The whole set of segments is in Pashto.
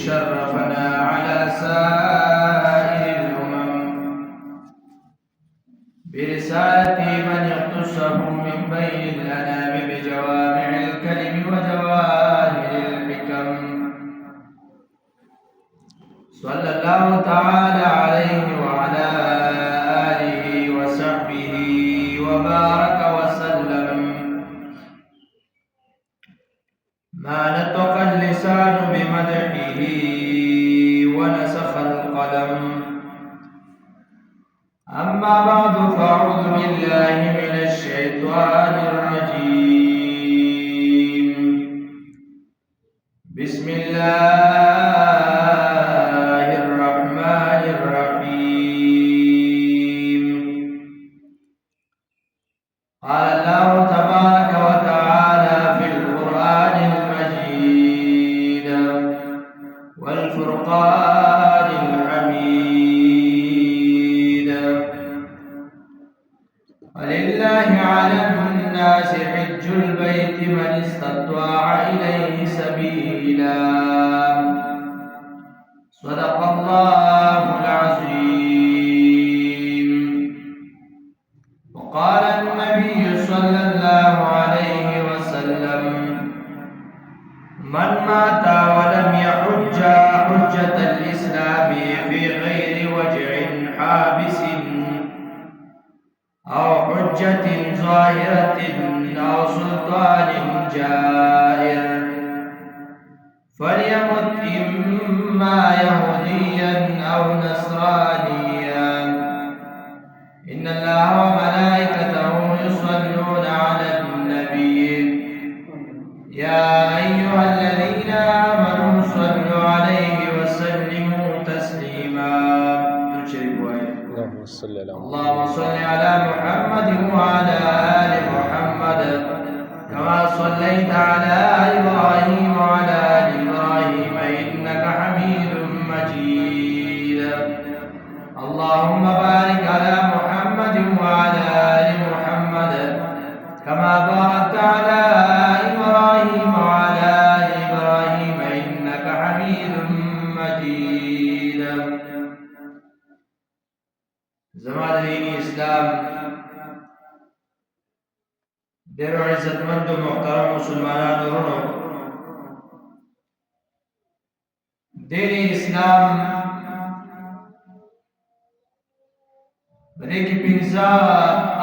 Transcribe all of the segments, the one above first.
شرفنا على سائر الأمم برسالة من يختصهم من بين الأنام بجوامع الكلم وجواهر الحكم صلى الله تعالى عليه وعلى آله وصحبه وبارك وسلم ما نطق اللسان بمدحه ونسخ القلم أما بعد فأعوذ بالله من الشيطان الرجيم بسم الله الرحمن الرحيم قال الله تبارك وتعالى في القرآن المجيد والفرقان الحميد ولله على الناس حج البيت من استطاع إليه سبيلا صدق الله العظيم. وقال النبي صلى الله عليه وسلم من مات ولم يحج حجة الإسلام في غير وجع حابس أو حجة ظاهرة أو سلطان جائر فليمت إما يهوديا أو نصرانيا إن الله وملائكته يصلون على النبي يا أيها الذين آمنوا صلوا عليه وسلموا تسليما. اللهم صل على محمد وعلى آل محمد كما صليت على إبراهيم وعلى آل إبراهيم إنك حميد مجيد. اللهم بارك على محمد وعلى آل محمد كما باركت على إبراهيم وعلى آل إبراهيم إنك حميد مجيد. زمان دین اسلام ډېرو عزتمندو محترم مسلمانانو ورونو، دین اسلام دې کې پنځه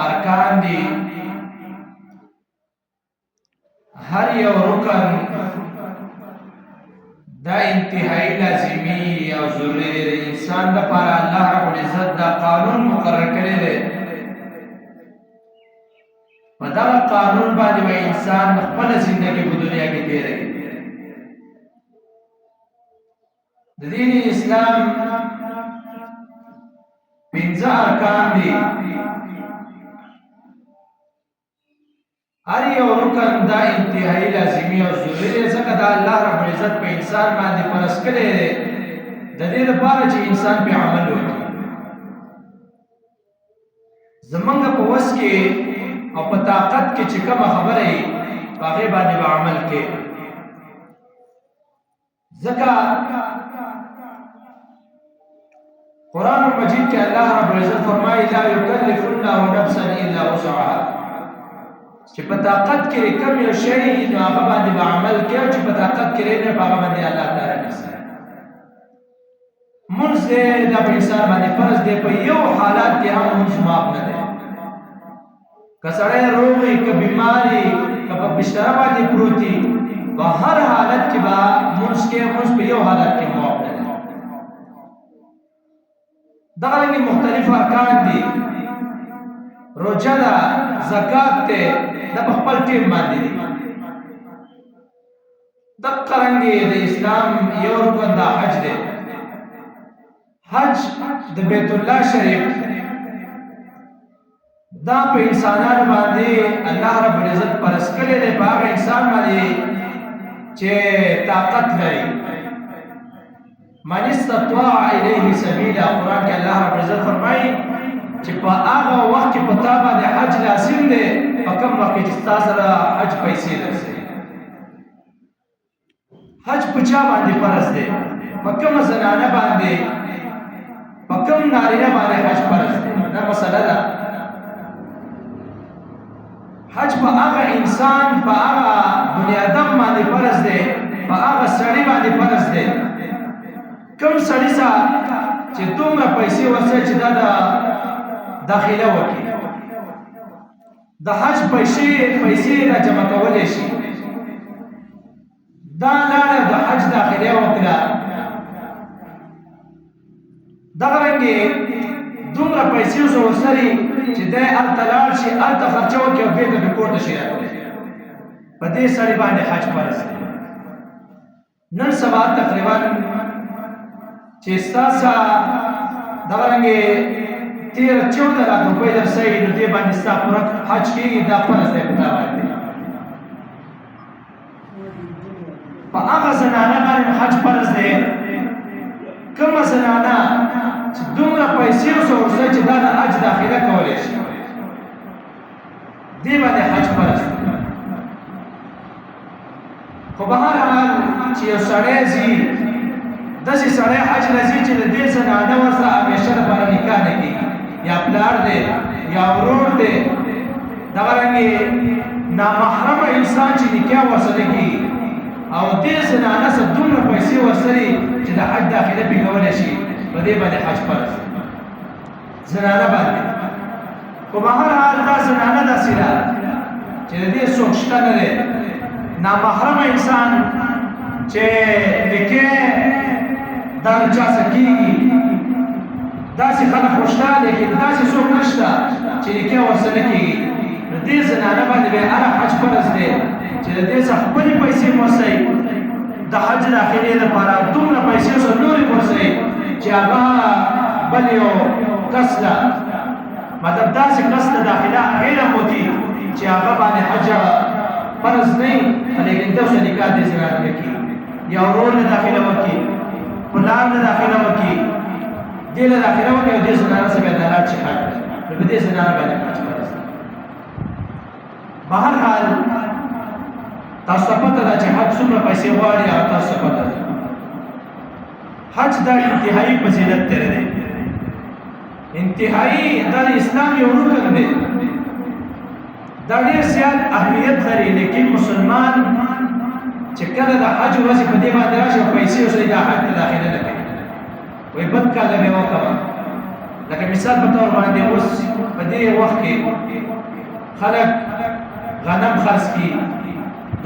ارکان دي. هر یو رکن دا انتهایی لازمی او ضروری دی. انسان لپاره الله رب العزت دا قانون مقرر کړی دی. په دغه قانون باندې به انسان خپله زندګي په دنیا کې تېروي. د دین اسلام پنځه ارکان دي. هر یو رکن دا انتهایی لازمی او ضروری دی، ځکه دا الله رب العزت په انسان باندې فرض کړی دی د دې لپاره چې انسان پرې عمل وکړي. زمونږ په وس کې او په طاقت کې چې کومه خبره وي په هغې باندې به عمل کوي. ځکه قرآن مجید کې الله رب العزت فرمایي لا یکلف الله نفسا الا وسعها، چې په طاقت کې کوم یو شی نو هغه باندې به عمل کوي، چې په طاقت کې نه په هغه باندې الله تعالی نیسي. منځ دا په انسان باندې فرض دی، په یو حالات کې هم منځ معاف نه دی. که سړی روغ وي، که بیمار وي، که په بستر باندې پروت وي، په هر حالت کې به منځ کې منځ په یو حالت کې معاف نه دی. دغه رنګې مختلف ارکان دي. روژه ده، زکات دی، دا په خپل ټیم باندې دي. دغه رنګې د اسلام یو رکن دا حج دی. حج د بیت الله شریف دا په انسانانو باندې الله رب العزت فرض کړی دی، په هغه انسان باندې چې طاقت لري. من استطاع الیه سبیلا، قرآن کې الله رب العزت فرمایي چې په هغه وخت کې په تا باندې حج لازم دی، په کوم وخت کې چې ستا سره حج پیسې درسي. حج په چا باندې فرض دی؟ په کومه زنانه باندې په کوم نارینه باندې حج فرض دی دا مسله ده حج په هغه انسان په هغه بني آدم باندې فرض دی په هغه سړي باندې فرض دی کوم سړي سره چې دومره پیسې ورسره چې دا د داخله وکړي د حج پیسې را جمع کولی شي دا لاره د حج داخله وکړه دغه رنګې دومره پیسې ورسره چې دی هلته لاړ شي هلته خرچه وکړي او بېرته پرې کور ته شي راغلی په دې سړي باندې حج فرض دی نن سبا تقریبا چې ستاسو دغه رنګې 13-14 लाख रुपए درسي نو دې باندې ستاسو پوره حج کېږي دا فرض دی په تا باندې په هغه زنانه باندې حج فرض دی کومه زنانه چې دومره پیسې ورسره چې دا د حج داخله کولی شي دې باندې حج فرض دی خو به هر حال چې یو سړی ځي داسې سړی حج له ځي چې د دې زنانه ورسره همیشه لپاره نکاح نه کېږي یا پلار دی یا ورور دی دغه رنګې نامحرمه انسان چې نکاح ورسره کېږي او دې زنانه سره دومره پیسې ورسره چې د حج داخله پرې کولی شي په دې باندې حج فرض زنانه باندې خو به هر حال دا زنانه داسې ده چې د دې څوک شته نه دی نامحرمه انسان چې نکاح دا چا سره کېږي داسې خلک خو شته لیکن داسې څوک نشته چې نکاح ورسره کېږي نو دې زنانه باندې به هره حج فرض دی چې د دې څخه خپلې پیسې ورسوي د حج داخلې لپاره دومره پیسې سره نورې ورسوي چې هغه بل یو کس ده مطلب داسې کس ته داخله هغې نه وکړي چې هغه باندې حج فرض نه وي لیکن داسې نکاح دې زنانه نه کېږي یا ورور نه داخله وکړي پلار نه داخله وکړي دې له داخله وکړي او دې زنانه سره بیا د حج حج نو په دې زنانه باندې حج فرض دی به هر حال تاسو ته پته ده چې حج څومره پیسې غواړي او تاسو ته پته ده حج دا انتهایي فضیلت تېره دی انتهایي دا د اسلام یو رکن دی دا ډېر زیات اهمیت لري لیکن مسلمان چې کله د حج ورځې په دې باندې راشي او پیسې ورسوي دا حج ته داخله نه کوي وایي بد کار به وکړه لکه مثال په طور باندې اوس په دې وخت کې خلک غنم خرڅ کړي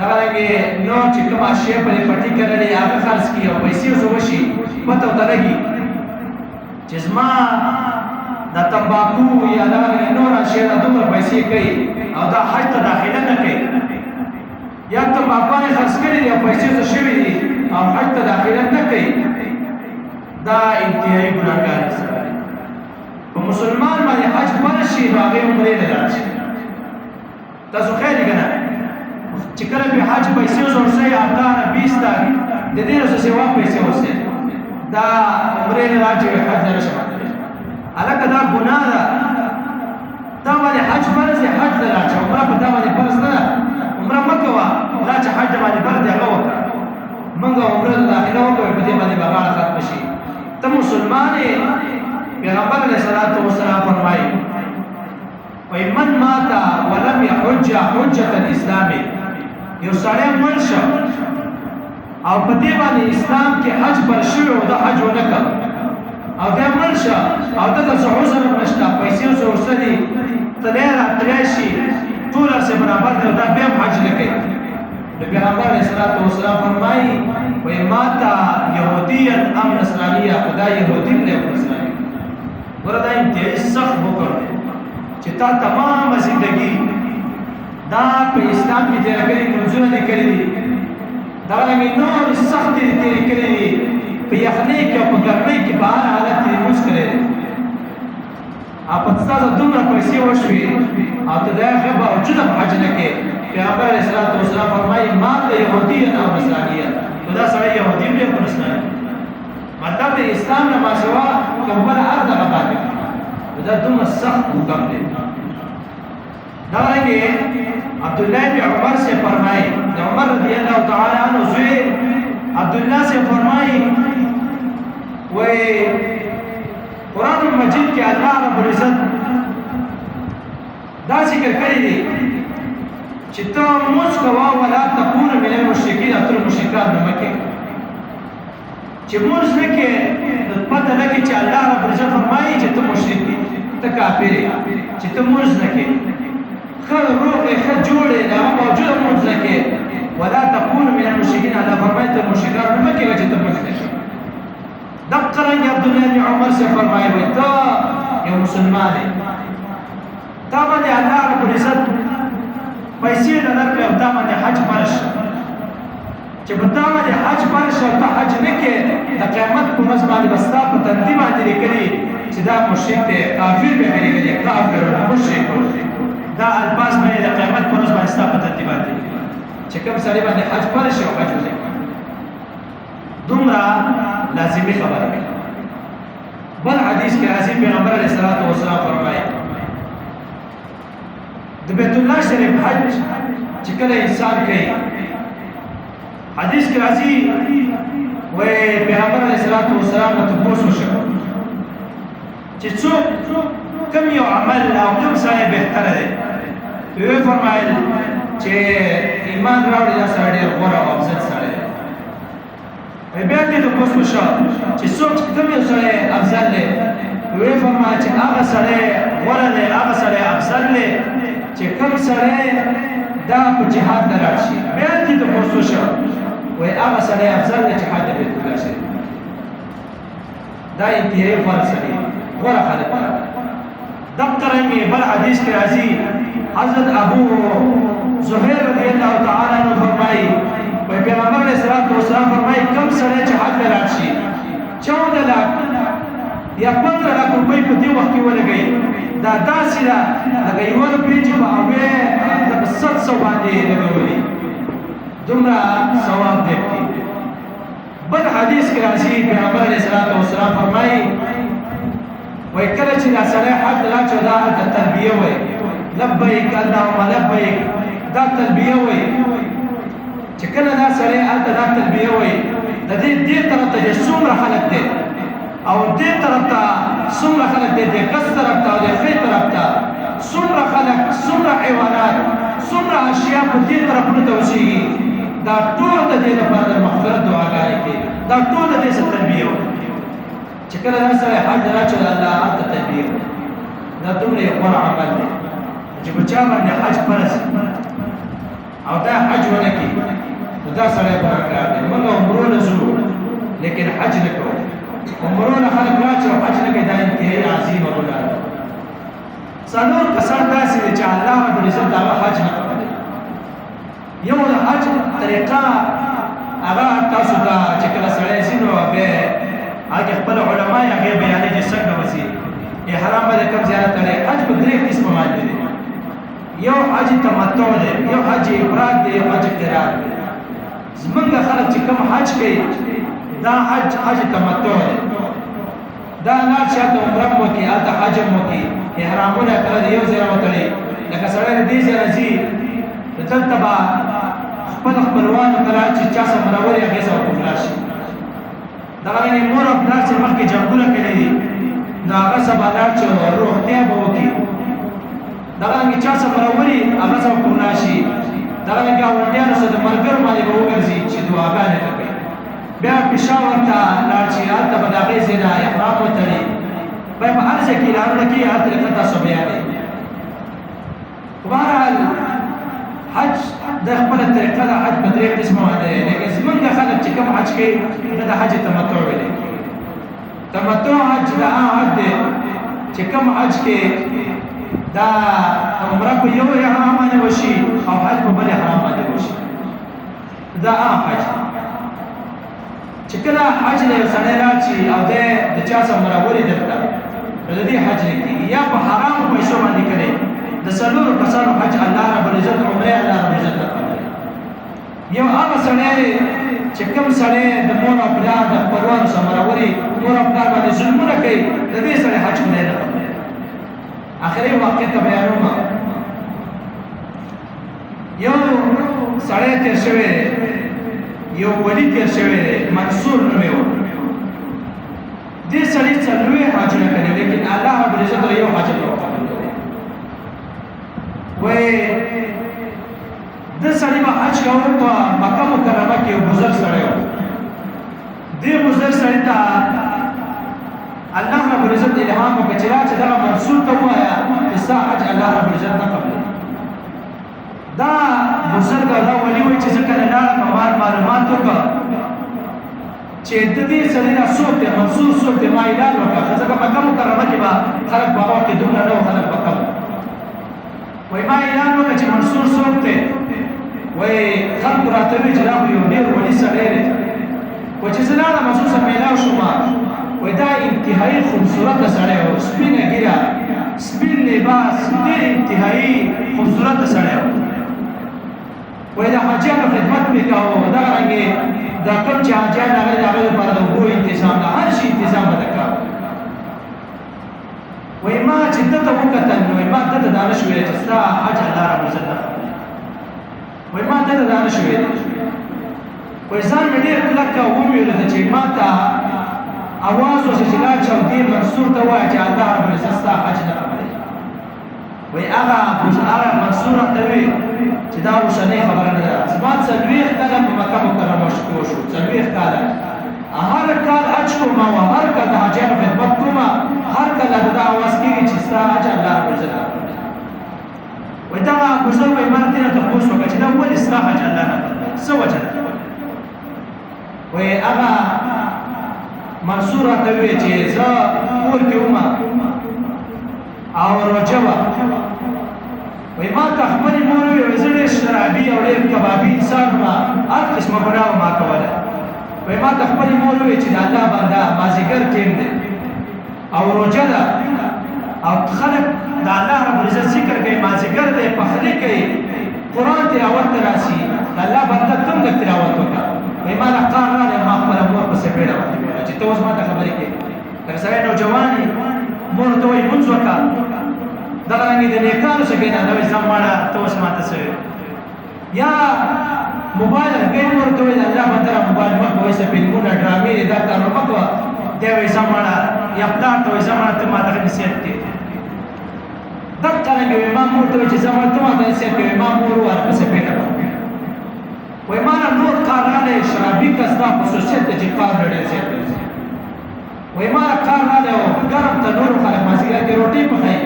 دغه رنګې نور چې کوم اشیاء پرې پټي کړلې هغه خرڅ کړي او پیسې ورته وشي پته ورته لګي چې زما د تمباکو یا دغه رنګې نور اشیاء دا دومره پیسې کوي او دا حج ته داخله نه کوي یا تمباکوانې خرڅ کړي دي او پیسې ورته شوي دي او حج ته داخله نه کوي دا انتهایي ګناهګار سره دی په مسلمان باندې حج فرض شي نو هغې عمرې ته لاړ شي تاسو خیر یې که نه چې کله پې حج پیسې ورسوي 18-20 د دې نه څه سوا پیسې ورسوي دا عمرې نه لاړ چې حج نه نشي ماتولی هلکه دا ګناه ده تا باندې حج فرض دی حج ته لاړ شه عمره په تا باندې فرض نه ده عمره مه کوه لا چې حج باندې فرض دی هغه وکړه موږ عمره ته داخله وکړو په دې باندې به غاړه ختمه شي ته مسلمان یې پیغمبر علیه الصلاة والسلام فرمایي وای من مات ولم يحج حجة الاسلام یو سړی مړ شو او په دې باندې اسلام کې حج پر شوی او دا حج ونه کړ او بیا مړ شو او دلته څه عذر نشته پیسې ورسره دي تللی راتلی شي ټول هر څه برابر دی او دا بیا هم حج نه کوي نو پیغمبر علیه الصلاة والسلام فرمایي وای ماته یهودیا ام نصرانیه خو دا یهودي دی او نصراني ګوره دا انتهایي سخت حکم دی چې تا تمامه زندګي دا په اسلام کې تېره کړي منځونه دې کړي دي دغه رنګې نورې سختې دې تېرې کړي دي په یخنۍ کې او په ګرمۍ کې په هر حالت کې دې لمونځ کړی دی او په ستا ته دومره پیسې وشوې او ته د هغه باوجود هم حج نه کوې پیغمبر علیه الصلاة والسلام فرمایي ما ته یهودي او نصرانیه نو دا سړی یهودي هم دی او نصراني مطلب د اسلام نه ماسوا کوم بله هر دغه پاتې دا دومره سخت حکم دی دا رنګې عبدالله بن عمر سے فرمایي د عمر رضی الله تعالی عنہ زوی عبدالله سے فرمایي وای قرآن مجید کې الله رب العزت دا ذکر کړی دی چې ته موږ کوا ولا تكون من المشرکین اتر مشرکان نه مکه چې موږ نه کې پته لګي چې الله رب العزت فرمایي چې ته مشرک یې ته کافر یې چې ته موږ نه کې خل روح خل جوړې دا موجوده موږ نه کې ولا تكون من المشرکین الله فرمایي ته مشرکان نه مکه چې ته موږ نه کې دقرنګ عبد الله بن عمر سے فرمایي وي ته یو مسلمان یې تا باندې الله رب العزت پیسې نه درکړي او تا باندې حج فرض چې په تا باندې حج فرض او ته حج نه کې د قیامت په ورځ باندې بس تا په تندي باندې لیکلي چې دا مشرک دی کافر به لیکلي کافر او مشرک دا الفاظ مې د قیامت په ورځ باندې ستا په تندي باندې چې کوم سړی باندې حج فرض او حج وکړي دومره لازمي خبره ده بل حدیث کې راځي پیغمبر علیه الصلاۃ والسلام فرمایي د بیت الله شریف حج چې کله انسان کوي حدیث کې راځي وای پیغمبر علیه الصلاۃ والسلام ته تاسو شو چې څوک کوم یو عمل او کوم څه بهتر دی وی فرمایل چې ایمان راوړي دا سره ډیر غوړه او افضل سره دی بیا دې تاسو شو چې څوک کوم یو سره افضل دی وی فرمایل چې هغه سره غوړه دی هغه سره افضل دی چې کوم سره دا په جهاد نه راشي بیا دې تاسو شو وای هغه سره افضل دی چې حد به الله شي دا انتهایی فرض دی غوړه خلک دقرنګي بل حدیث کې راځي حضرت ابو زهير رضی الله تعالی عنہ فرمایي وای پیغمبر علیه الصلوۃ والسلام فرمایي کوم سره چې حد نه راشي 14 लाख یا 15 लाख روپۍ په دې وخت کې ولګي دا داسې ده لکه یو روپۍ چې په هغه د 700 باندې لګولي دومره ثواب دی بل حدیث کې راځي پیغمبر علیه الصلوۃ والسلام فرمایي وای کله چې دا سره حد لا چې دا د تلبیه وای لبیک اللهم لبیک دا تلبیه وای چې کله دا سره دا تلبیه وای د دې طرف ته څومره خلک دي او دې طرف ته څومره خلک دي د کس طرف ته او د خې طرف ته څومره خلک څومره حیوانات څومره اشیاء په دې طرف نه توسيږي دا ټول د دې لپاره د مغفرت دعاګانې کوي دا ټول د دې څخه تلبیه وای چې کله دا سره حج راځي الله ته تلبیه دا دومره غوړ عمل دی چې بچا باندې حج فرض او دا حج ولکې دا سره برکات دی موږ عمرونه زو لیکن حج نه کوو عمرونه خلک راځي او حج نه کوي دا انتهایی عظیم ګناه ده څلور کسان داسې دي چې الله رب العزت دا حج نه کوي یو د حج طریقه هغه تاسو ته چې کله سره سينو به هغه خپل علما یې هغه بیانې چې څنګه وسی احرام باندې کوم زیارت لري حج په درې قسمه باندې دی یو حج تمتع دی یو حج افراد دی یو حج قران دی زمونږ خلک چې کوم حج کوي دا حج تمتع دی دا نه چې ته عمره مو کې الته حج مو کې احرامونه کړل یو ځای وتړي لکه سره دې ځای راځي دلته با خپلوان کړه چې چا سره مروري هغه سره کوفلا شي دا غوښنه مور او پلار چې مخکې جنگونه کړي دي دا هغه سبادار چې روحتیا به وکړي دا غوښنه چا سره مروري هغه سره کوفلا شي دا غوښنه ګاونډیانو سره مرګر باندې به وګرځي چې دعاګانې کوي بیا پېښور ته لاړ شي هلته به د هغې ځای نه احرام وتړي بیا په هر ځای کې اعلانونه کوي هر طریقه تاسو بیانوي بهرحال حج د خپله طریقه د حج په درې قسمه باندې دی لیکن زمونږ خلک چې کوم حج کوي هغه د حج تمتع ویلی تمتع حج د عام حج دی چې کوم حج کې دا عمره په یو احرام باندې وشي او حج په بل احرام باندې وشي دا عام حج چې کله حج له یو سړی راشي او د چا سره مروري درته نو د دې حج نه کېږي یا په حرامو پیسو باندې کوي د څلورو کسانو حج الله رب العزت عمره الله رب العزت کوي یو هغه سړی چې کوم سړی د مور او پلار د خپلوانو سره مروري مور او پلار باندې ظلمونه کوي د دې سړی حج نه کوي اخري واقع ته بیانوم یو سړی تیر شوی یو ولی تیر شوی منصور نومې و حج نه کړي لیکن الله رب العزت یو حج نه قبول کړي وای د سړي ما حج کوو په مکه مکرمه کې یو بزرګ سړی و دې بزرګ سړي ته الله رب العزت الهام وکړ چې راځه دا منصور ته وایا چې ستا حج الله رب العزت نه قبول دا بزرګ دا ولي وایي چې ځکه نه معلومات وکړه چې د دې سړي نه څوک دی منصور څوک دی ما اعلان وکړ ځکه مکه مکرمه کې به خلک بابا کې دومره نه خلک به کم وایي ما اعلان وکړ چې منصور څوک دی وایي خلکو راته وایي چې دا خو یو ډېر ولي سړی دی وایي چې زه لاړم منصور سره میلاو شوم وایي دا انتهایي خوبصورته سړی و سپینه ږیره سپین لباس ډېر انتهایي خوبصورته سړی و وایي د حاجیانو خدمت مې کاوه دغرنګې دا کوم چې حاجیان راغلي د هغوی لپاره د اوبو انتظام د هر شي انتظام به ده کاوه وایي ما چې ده ته وکتل نو ما ده ته دا نه شوې چې ستا حج الله ربالعزت نه قبلوي وایي ما ده ته دا نه شوې وایي ځان مې ډېر کلک ومېړده چې ما ته اواز وشي چې لاړ شم دې منصور ته ووایه چې الله ربالعزت ستا حج نه قبلوي وایي هغه منصور راته وویل چې دا اوسنۍ خبره نه ده زما 40 کاله په مکه مکرمه وشو 40 کاله هر کال حج کوم او هر کال د حاجیانو خدمت کوم هر کله دا اواز کېږي چې ستا حج الله ربالعزت نه قبلوي وایي دغه بزرګ وایي ما دې نه تپوس وکړه چې دا ولې ستا حج الله نه قبلوي څه وجه ده وایي هغه منصور راته وویل چې زه کور کې وم او روژه وه وایي ما ته خپلې مور وویل زه ډېر شرابي او ډېر کبابي انسان وم هر قسمه ګناه ما کوله وایي ما ته خپلې مور وویل چې د الله بنده مازدیګر ټیم دی او روژه ده او خلک د الله ربالعزت ذکر کوي مازدیګر دی پخلی کوي قرآن تلاوت ته راسي د الله بنده کوم لږ تلاوت وکړه وایي ما له کار راغلی ما خپله مور پسې بیړه وکړه چې ته اوس ما ته خبرې کوې لکه سړی نوجوان یې مور ته وایي لمونځ وکړه دغرنګې د نیکانو څخه نه ده وایي ځه مړه ته اوس ما ته څه یا موبایل کوي مور ته وایي د الله بنده را موبایل مه کوئ څه فلمونه ډرامې دي دا کارونه مه کوه دی وایي ځه مړه یا پلار ته وایي ځه مړه ته ما ته ښه نصیحت کوې دقرنګې وایي ما مور ته وایي چې ځه مړه ته ما ته نصیحت کوې ما مور ورپسې پېټه کړه وایي ما نه نور کار راغلی شرابي کس دا خصوصیت دی چې کار نه ډېر زیات دی وایي ما نه کار راغلی او ګرم تنور خلک مازدیګر کې روټۍ پخوي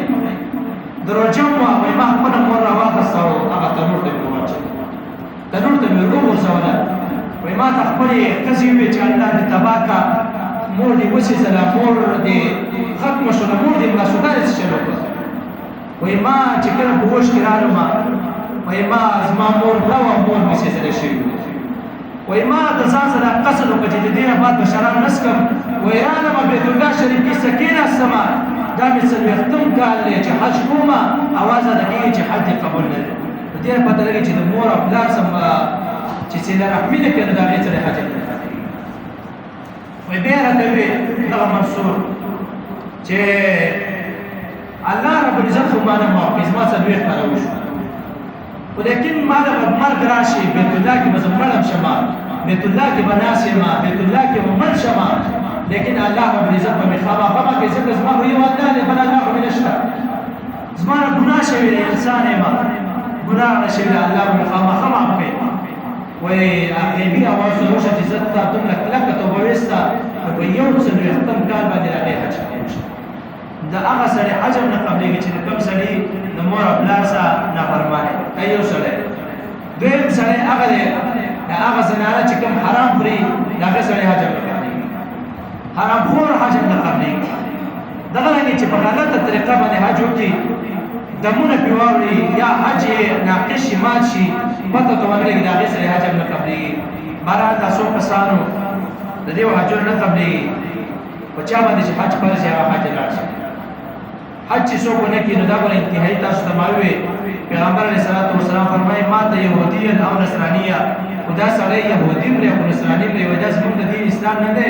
د روژه وه وایي ما خپله مور راواخسته او هغه تنور ته مې واچوه تنور ته مې وغورځوله وایي ما ته خپلې ښځې وویل چې الله دې تباه کړه مور دې وسېزله مور دې ختمه شوله مور دې مړه شو دا دې څه چل وکړه وایي ما چې کله په هوښ کې رالم وایي ما زما مور مړه وه مور مې سېزلی شوي وایي ما د ځان سره قصد وکړه چې د دې نه بعد به شراب نه څښم وایي رالم بیت الله شریف کې څه کېناستم دا مې 40 کال دی چې حج کوم اواز راته کېږي چې حج دې قبول نه دی په دې پته لګي چې د مور او پلار سم چې صله رحمي نه کوي نو د هغې سره حج نه قبلېږي وایي بیا راته وویل دغه منصور چې الله ربالعزت خو ما نه معاف کړي زما 40 کاله وشو خو لیکن ما له به مرګ راشي بیت الله کې به زه مړ شم بیت الله کې به ناست یم بیت الله کې به مړ شم لیکن الله ربالعزت به مې خامخا کوي ځکه زما خو یو الله دی بل الله خو مې نشته زما نه ګناه شوې دی انسان یم ګناه نه شوې ده الله به مې خامخا معاف کوي وایي غیبي اواز وروشه چې زه تا دومره کلکه توبه ویسته نو په یو 40 کال باندې د هغې حج کولی شم د هغه سړي حج هم نه قبلېږي چې د کوم سړي د مور او پلار سره نافرمانه دا یو سړی دویم سړی هغه دی د هغه زنانه چې کوم حرام خوري د هغې سړی حج هم نه قبلېږي حرامخور حج هم نه قبلېږي دغرنګې چې په غلطه طریقه باندې حج وکړي دمونه پرې واوړي یا حج یې ناقص شي مات شي پته ته ونه لګي د هغې سړی حج هم نه قبلېږي بهرحال دا څو کسانو د دې حجونه نه قبلېږي په چا باندې چې حج فرض یې هغه حج لاړ شي حج چې څوک ونه کړي نو دا به انتهایي تاسو ته ما وویل پیغمبر علیه الصلاة والسلام فرمایي ما ته یهودیه او نصرانیه خو دا سړی یهودي پرې خو نصراني پرې وایي دا زموږ د دین اسلام نه دی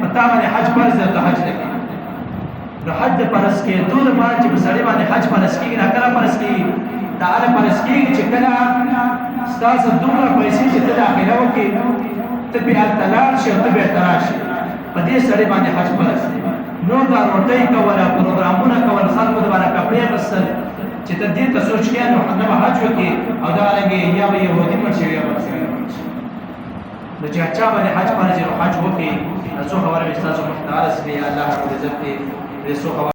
په تا باندې حج فرض دی ته حج نه کوي نو حج د فرض کېدو لپاره چې په سړي باندې حج فرض کېږي دا کله فرض کېږي دا هله فرض کېږي چې کله ستاسو دومره پیسې چې ته داخله وکړې ته بیا هلته لاړ شي او ته بېرته راشې په دې سړي باندې حج فرض دی نو دا روټۍ کوله پروګرامونه کول خلکو د باندې کپړې غسل چې ته دې ته سوچ کې نو نه به حج وکړي او دا رنګې یا به یهودي مړ شي یا به نو چې چا باندې حج باندې حج وکړي څو خبره مې تاسو مخ ته عرض کړې الله رب العزت دې څو